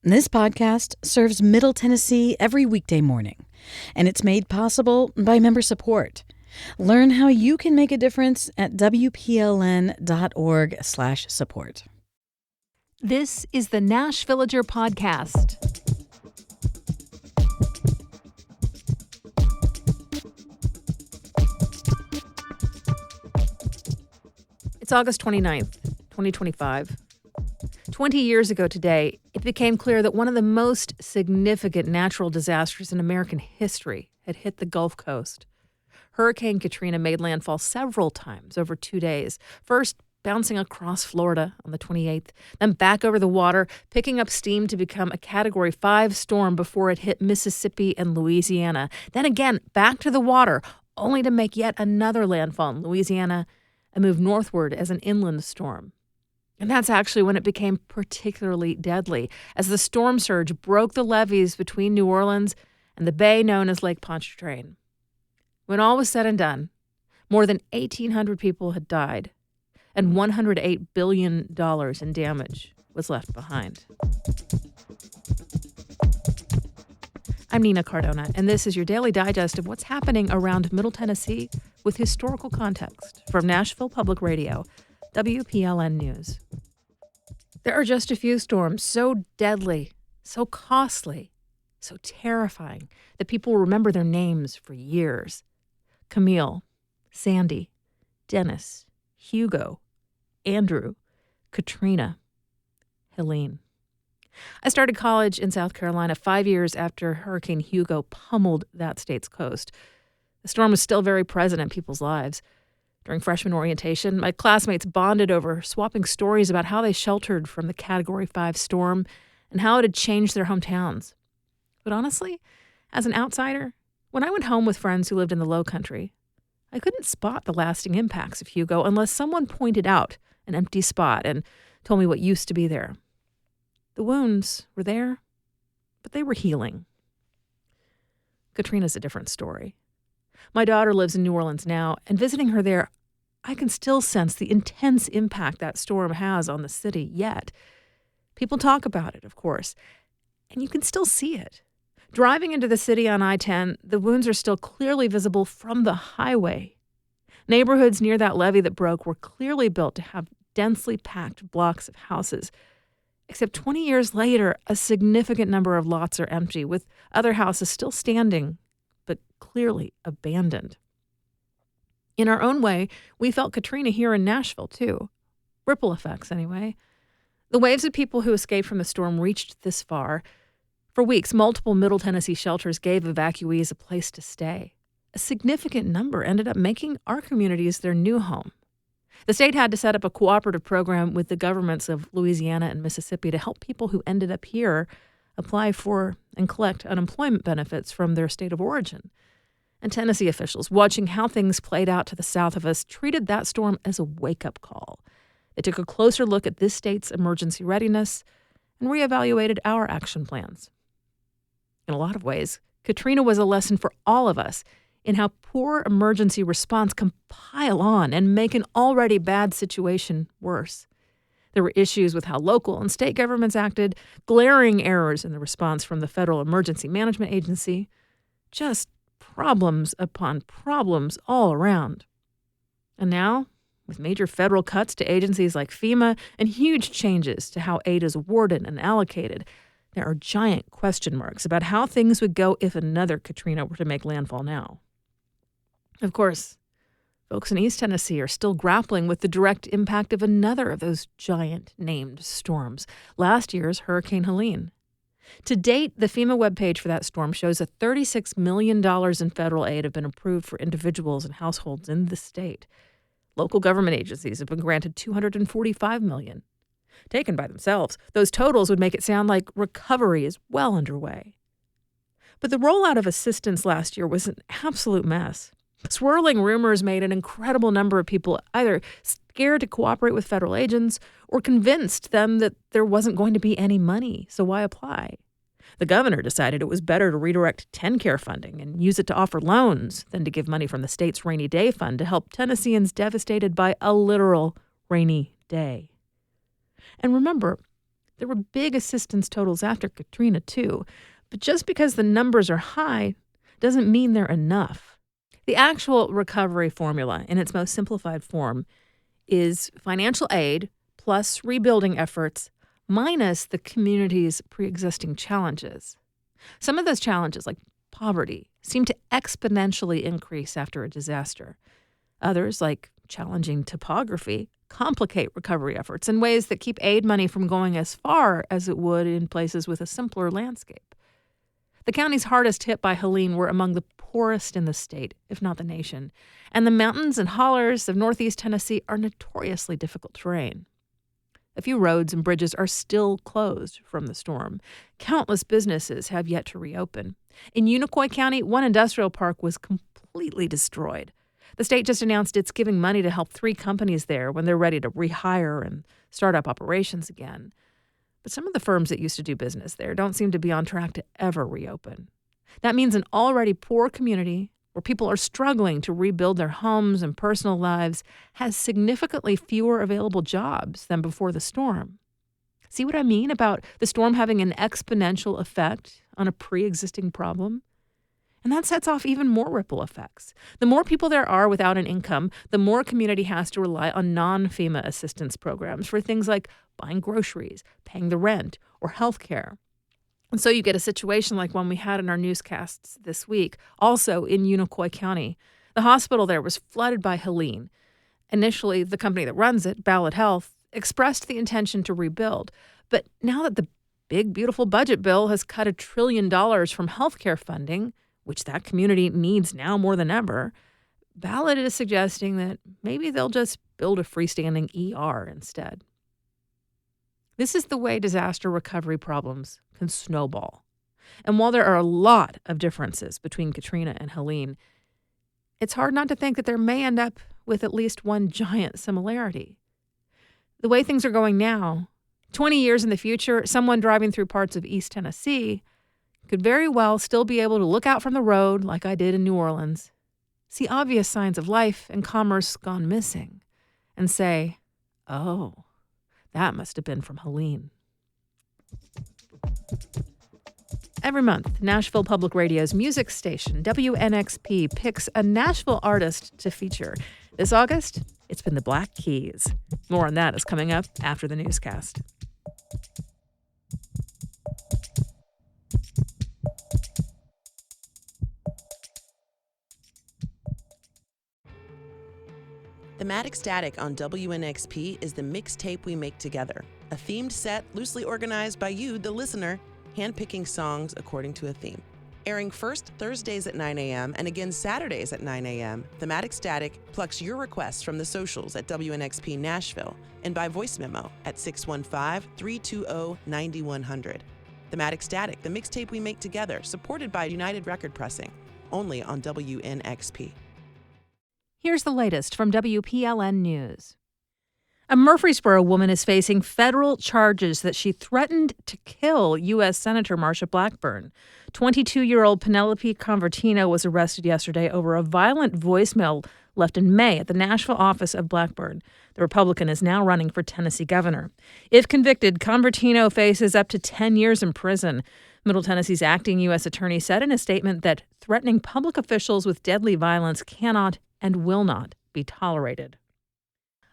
This podcast serves Middle Tennessee every weekday morning, and it's made possible by member support. Learn how you can make a difference at WPLN.org/support. This is the Nashvillager Podcast. It's August 29th, 2025. 20 years ago today, it became clear that one of the most significant natural disasters in American history had hit the Gulf Coast. Hurricane Katrina made landfall several times over 2 days, first bouncing across Florida on the 28th, then back over the water, picking up steam to become a Category 5 storm before it hit Mississippi and Louisiana, then again back to the water, only to make yet another landfall in Louisiana and move northward as an inland storm. And that's actually when it became particularly deadly, as the storm surge broke the levees between New Orleans and the bay known as Lake Pontchartrain. When all was said and done, more than 1,800 people had died, and $108 billion in damage was left behind. I'm Nina Cardona, and this is your daily digest of what's happening around Middle Tennessee with historical context from Nashville Public Radio, WPLN News. There are just a few storms so deadly, so costly, so terrifying that people will remember their names for years. Camille, Sandy, Dennis, Hugo, Andrew, Katrina, Helene. I started college in South Carolina 5 years after Hurricane Hugo pummeled that state's coast. The storm was still very present in people's lives. During freshman orientation, my classmates bonded over swapping stories about how they sheltered from the Category 5 storm and how it had changed their hometowns. But honestly, as an outsider, when I went home with friends who lived in the Low Country, I couldn't spot the lasting impacts of Hugo unless someone pointed out an empty spot and told me what used to be there. The wounds were there, but they were healing. Katrina's a different story. My daughter lives in New Orleans now, and visiting her there, I can still sense the intense impact that storm has on the city yet. People talk about it, of course, and you can still see it. Driving into the city on I-10, the wounds are still clearly visible from the highway. Neighborhoods near that levee that broke were clearly built to have densely packed blocks of houses. Except 20 years later, a significant number of lots are empty, with other houses still standing, but clearly abandoned. In our own way, we felt Katrina here in Nashville, too. Ripple effects, anyway. The waves of people who escaped from the storm reached this far. For weeks, multiple Middle Tennessee shelters gave evacuees a place to stay. A significant number ended up making our communities their new home. The state had to set up a cooperative program with the governments of Louisiana and Mississippi to help people who ended up here apply for and collect unemployment benefits from their state of origin. And Tennessee officials, watching how things played out to the south of us, treated that storm as a wake-up call. They took a closer look at this state's emergency readiness and reevaluated our action plans. In a lot of ways, Katrina was a lesson for all of us in how poor emergency response can pile on and make an already bad situation worse. There were issues with how local and state governments acted, glaring errors in the response from the Federal Emergency Management Agency, just problems upon problems all around. And now, with major federal cuts to agencies like FEMA and huge changes to how aid is awarded and allocated, there are giant question marks about how things would go if another Katrina were to make landfall now. Of course, folks in East Tennessee are still grappling with the direct impact of another of those giant named storms, last year's Hurricane Helene. To date, the FEMA webpage for that storm shows that $36 million in federal aid have been approved for individuals and households in the state. Local government agencies have been granted $245 million. Taken by themselves, those totals would make it sound like recovery is well underway. But the rollout of assistance last year was an absolute mess. Swirling rumors made an incredible number of people either scared to cooperate with federal agents or convinced them that there wasn't going to be any money, so why apply? The governor decided it was better to redirect TennCare funding and use it to offer loans than to give money from the state's rainy day fund to help Tennesseans devastated by a literal rainy day. And remember, There were big assistance totals after Katrina, too. But just because the numbers are high doesn't mean they're enough. The actual recovery formula, in its most simplified form, is financial aid plus rebuilding efforts minus the community's pre-existing challenges. Some of those challenges, like poverty, seem to exponentially increase after a disaster. Others, like challenging topography, complicate recovery efforts in ways that keep aid money from going as far as it would in places with a simpler landscape. The counties hardest hit by Helene were among the poorest in the state, if not the nation, and the mountains and hollers of northeast Tennessee are notoriously difficult terrain. A few roads and bridges are still closed from the storm. Countless businesses have yet to reopen. In Unicoi County, one industrial park was completely destroyed. The state just announced it's giving money to help 3 companies there when they're ready to rehire and start up operations again. But some of the firms that used to do business there don't seem to be on track to ever reopen. That means an already poor community where people are struggling to rebuild their homes and personal lives has significantly fewer available jobs than before the storm. See what I mean about the storm having an exponential effect on a pre-existing problem? And that sets off even more ripple effects. The more people there are without an income, the more a community has to rely on non-FEMA assistance programs for things like buying groceries, paying the rent, or health care. And so you get a situation like one we had in our newscasts this week, also in Unicoi County. The hospital there was flooded by Helene. Initially, the company that runs it, Ballot Health, expressed the intention to rebuild. But now that the big, beautiful budget bill has cut $1 trillion from healthcare funding, which that community needs now more than ever, Ballot is suggesting that maybe they'll just build a freestanding ER instead. This is the way disaster recovery problems can snowball. And while there are a lot of differences between Katrina and Helene, it's hard not to think that there may end up with at least one giant similarity. The way things are going now, 20 years in the future, someone driving through parts of East Tennessee could very well still be able to look out from the road like I did in New Orleans, see obvious signs of life and commerce gone missing, and say, oh, that must have been from Helene. Every month, Nashville Public Radio's music station, WNXP, picks a Nashville artist to feature. This August, it's been the Black Keys. More on that is coming up after the newscast. Thematic Static on WNXP is the mixtape we make together, a themed set loosely organized by you, the listener, handpicking songs according to a theme. Airing first Thursdays at 9 a.m. and again Saturdays at 9 a.m., Thematic Static plucks your requests from the socials at WNXP Nashville and by voice memo at 615-320-9100. Thematic Static, the mixtape we make together, supported by United Record Pressing, only on WNXP. Here's the latest from WPLN News. A Murfreesboro woman is facing federal charges that she threatened to kill U.S. Senator Marsha Blackburn. 22-year-old Penelope Convertino was arrested yesterday over a violent voicemail left in May at the Nashville office of Blackburn. The Republican is now running for Tennessee governor. If convicted, Convertino faces up to 10 years in prison. Middle Tennessee's acting U.S. attorney said in a statement that threatening public officials with deadly violence cannot and will not be tolerated.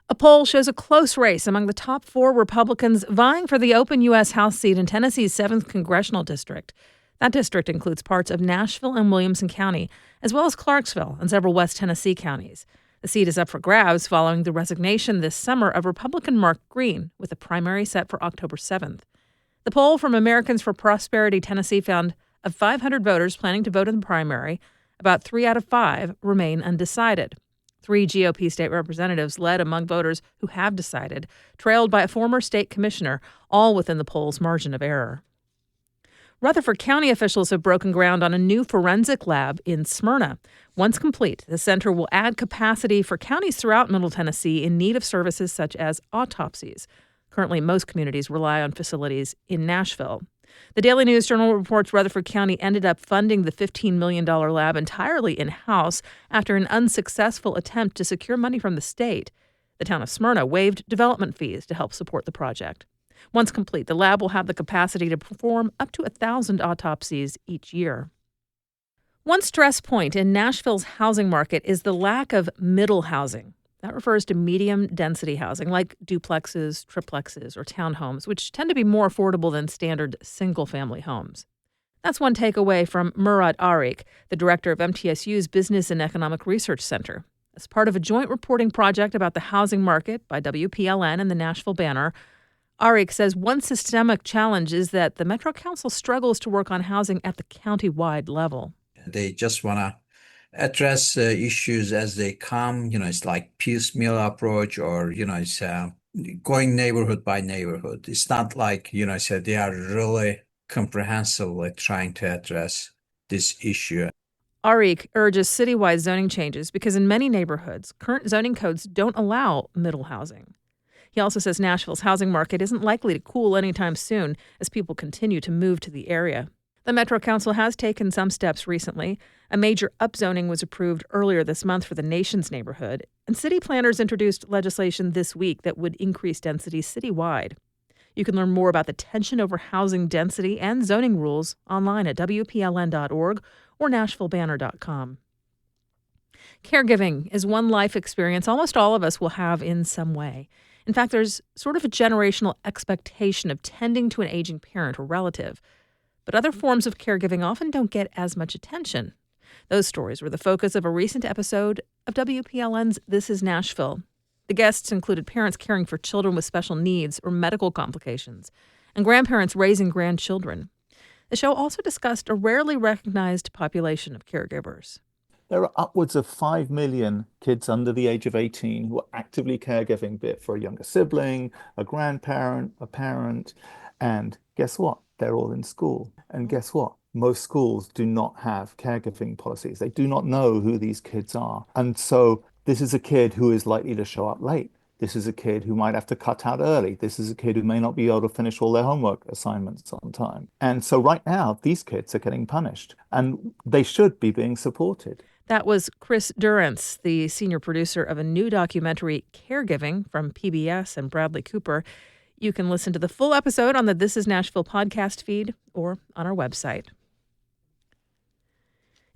A poll shows a close race among the top 4 Republicans vying for the open U.S. House seat in Tennessee's 7th congressional district. That district includes parts of Nashville and Williamson County, as well as Clarksville and several West Tennessee counties. The seat is up for grabs following the resignation this summer of Republican Mark Green, with a primary set for October 7th. The poll from Americans for Prosperity Tennessee found of 500 voters planning to vote in the primary, about 3 out of 5 remain undecided. 3 GOP state representatives led among voters who have decided, trailed by a former state commissioner, all within the poll's margin of error. Rutherford County officials have broken ground on a new forensic lab in Smyrna. Once complete, the center will add capacity for counties throughout Middle Tennessee in need of services such as autopsies. Currently, most communities rely on facilities in Nashville. The Daily News Journal reports Rutherford County ended up funding the $15 million lab entirely in-house after an unsuccessful attempt to secure money from the state. The town of Smyrna waived development fees to help support the project. Once complete, the lab will have the capacity to perform up to 1,000 autopsies each year. One stress point in Nashville's housing market is the lack of middle housing. That refers to medium-density housing like duplexes, triplexes, or townhomes, which tend to be more affordable than standard single-family homes. That's one takeaway from Murat Arik, the director of MTSU's Business and Economic Research Center. As part of a joint reporting project about the housing market by WPLN and the Nashville Banner, Arik says one systemic challenge is that the Metro Council struggles to work on housing at the county-wide level. They just want to address issues as they come. It's like piecemeal approach, or, it's going neighborhood by neighborhood. It's not like, they are really comprehensively trying to address this issue. Arik urges citywide zoning changes because in many neighborhoods, current zoning codes don't allow middle housing. He also says Nashville's housing market isn't likely to cool anytime soon as people continue to move to the area. The Metro Council has taken some steps recently. A major upzoning was approved earlier this month for the Nations neighborhood, and city planners introduced legislation this week that would increase density citywide. You can learn more about the tension over housing density and zoning rules online at WPLN.org or NashvilleBanner.com. Caregiving is one life experience almost all of us will have in some way. In fact, there's sort of a generational expectation of tending to an aging parent or relative. But other forms of caregiving often don't get as much attention. Those stories were the focus of a recent episode of WPLN's This Is Nashville. The guests included parents caring for children with special needs or medical complications, and grandparents raising grandchildren. The show also discussed a rarely recognized population of caregivers. There are upwards of 5 million kids under the age of 18 who are actively caregiving, be it for a younger sibling, a grandparent, a parent. And guess what? They're all in school. And guess what? Most schools do not have caregiving policies. They do not know who these kids are. And so this is a kid who is likely to show up late. This is a kid who might have to cut out early. This is a kid who may not be able to finish all their homework assignments on time. And so right now, these kids are getting punished, and they should be being supported. That was Chris Durrance, the senior producer of a new documentary, Caregiving, from PBS and Bradley Cooper. You can listen to the full episode on the This Is Nashville podcast feed or on our website.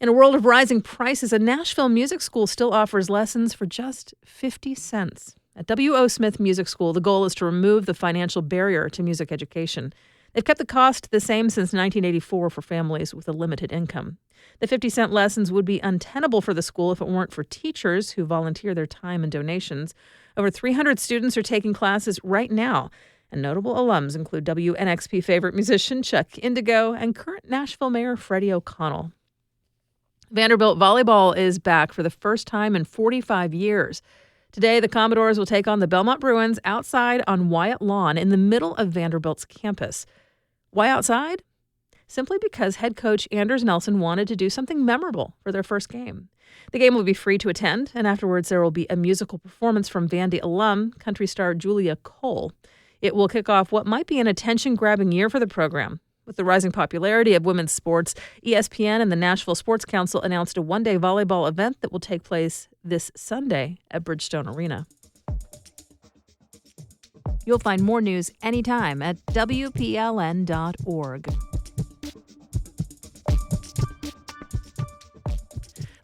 In a world of rising prices, a Nashville music school still offers lessons for just 50 cents. At W.O. Smith Music School, the goal is to remove the financial barrier to music education. They've kept the cost the same since 1984 for families with a limited income. The 50-cent lessons would be untenable for the school if it weren't for teachers who volunteer their time and donations. Over 300 students are taking classes right now, and notable alums include WNXP favorite musician Chuck Indigo and current Nashville Mayor Freddie O'Connell. Vanderbilt volleyball is back for the first time in 45 years. Today, the Commodores will take on the Belmont Bruins outside on Wyatt Lawn in the middle of Vanderbilt's campus. Why outside? Simply because head coach Anders Nelson wanted to do something memorable for their first game. The game will be free to attend, and afterwards there will be a musical performance from Vandy alum, country star Julia Cole. It will kick off what might be an attention-grabbing year for the program. With the rising popularity of women's sports, ESPN and the Nashville Sports Council announced a one-day volleyball event that will take place this Sunday at Bridgestone Arena. You'll find more news anytime at WPLN.org.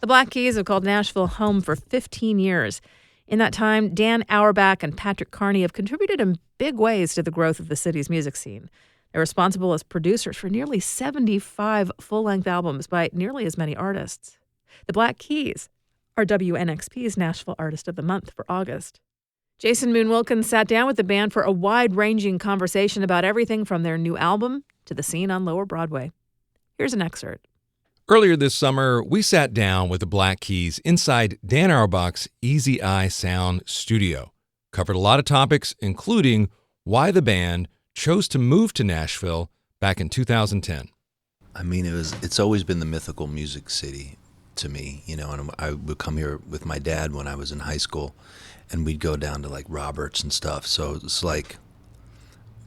The Black Keys have called Nashville home for 15 years. In that time, Dan Auerbach and Patrick Carney have contributed in big ways to the growth of the city's music scene. They're responsible as producers for nearly 75 full-length albums by nearly as many artists. The Black Keys are WNXP's Nashville Artist of the Month for August. Jason Moon Wilkins sat down with the band for a wide-ranging conversation about everything from their new album to the scene on Lower Broadway. Here's an excerpt. Earlier this summer, we sat down with the Black Keys inside Dan Auerbach's Easy Eye Sound studio. Covered a lot of topics, including why the band chose to move to Nashville back in 2010. I mean, it's always been the mythical music city to me, and I would come here with my dad when I was in high school, and we'd go down to like Roberts and stuff. So it's like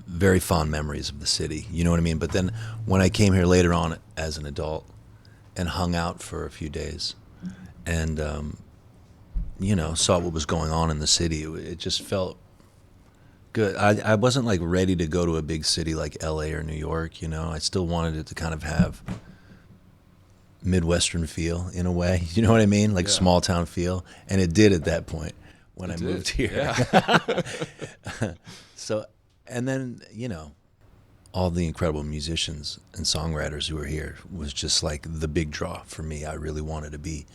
very fond memories of the city, you know what I mean? But then when I came here later on as an adult and hung out for a few days and, saw what was going on in the city, it just felt good. I wasn't like ready to go to a big city like LA or New York, you know. I still wanted it to kind of have Midwestern feel in a way. You know what I mean? Like small town feel. And it did at that point when I moved here. Yeah. So, and then, you know, all the incredible musicians and songwriters who were here was just like the big draw for me. I really wanted to be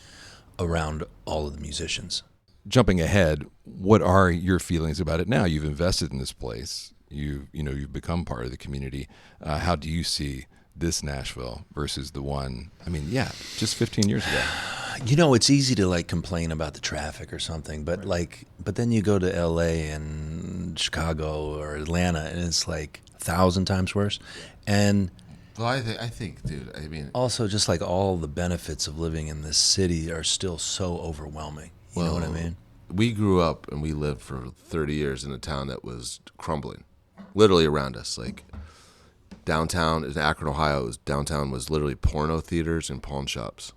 around all of the musicians. Jumping ahead, what are your feelings about it now? You've invested in this place. You've become part of the community. How do you see this Nashville versus the one, just 15 years ago? You know, it's easy to like complain about the traffic or something, but but then you go to LA and Chicago or Atlanta and it's like 1,000 times worse. And well, I think, dude, I mean, also just like all the benefits of living in this city are still so overwhelming. You know what I mean? We grew up and we lived for 30 years in a town that was crumbling, literally around us. Like downtown in Akron, Ohio, downtown was literally porno theaters and pawn shops.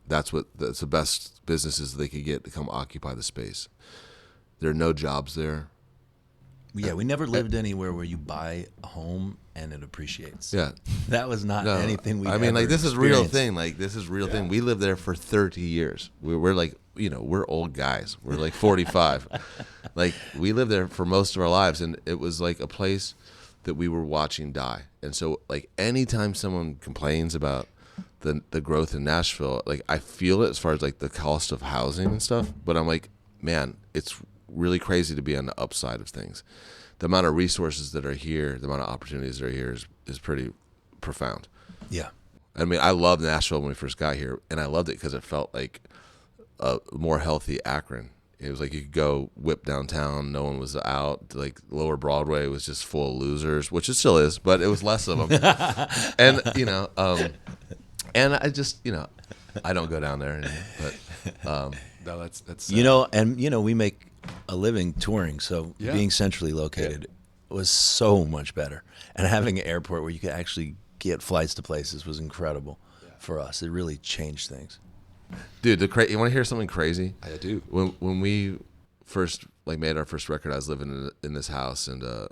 That's the best businesses they could get to come occupy the space. There are no jobs there. Yeah, we never lived anywhere where you buy a home and it appreciates. Yeah, that was not anything we. I mean, like this is real thing. Like this is real thing. We lived there for 30 years. We're like, we're old guys. We're like 45. Like we lived there for most of our lives, and it was like a place that we were watching die. And so, like anytime someone complains about the growth in Nashville, like I feel it as far as like the cost of housing and stuff. But I'm like, man, it's really crazy to be on the upside of things. The amount of resources that are here, the amount of opportunities that are here is pretty profound. Yeah. I mean, I loved Nashville when we first got here, and I loved it because it felt like a more healthy Akron. It was like you could go whip downtown, no one was out. Like Lower Broadway was just full of losers, which it still is, but it was less of them. And and I just I don't go down there anymore. But no, that's we make a living touring, so being centrally located was so much better, and having an airport where you could actually get flights to places was incredible for us. It really changed things. Dude, you want to hear something crazy? I do. When we first made our first record, I was living in this house, and the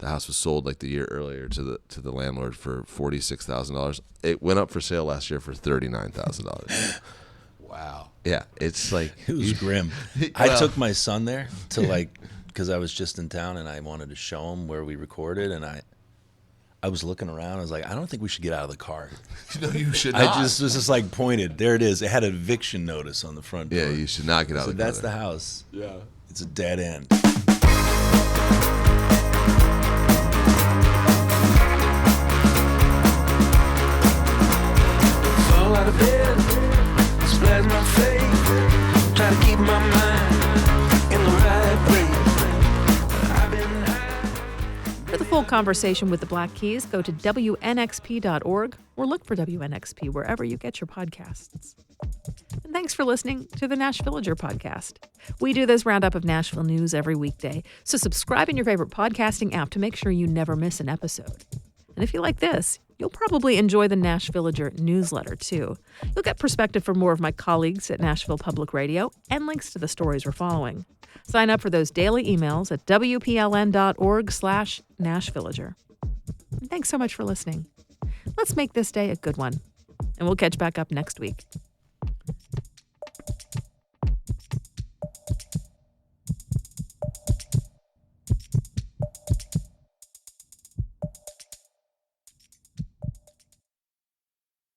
house was sold like the year earlier to the landlord for $46,000. It went up for sale last year for $39,000. Wow. Yeah, it's like it was grim. I took my son there to because I was just in town and I wanted to show him where we recorded, and I was looking around. I was like, I don't think we should get out of the car. No, you should not. I just was just like pointed. There it is. It had an eviction notice on the front door. Yeah, you should not get out of the car. That's the house. Yeah. It's a dead end. Fall out of bed, splash my face, try to keep my mind in the right place. For the full conversation with the Black Keys, go to WNXP.org or look for WNXP wherever you get your podcasts. And thanks for listening to the Nashvillager podcast. We do this roundup of Nashville news every weekday, so subscribe in your favorite podcasting app to make sure you never miss an episode. And if you like this, you'll probably enjoy the Nashvillager newsletter, too. You'll get perspective from more of my colleagues at Nashville Public Radio and links to the stories we're following. Sign up for those daily emails at WPLN.org/Nashvillager. Thanks so much for listening. Let's make this day a good one, and we'll catch back up next week.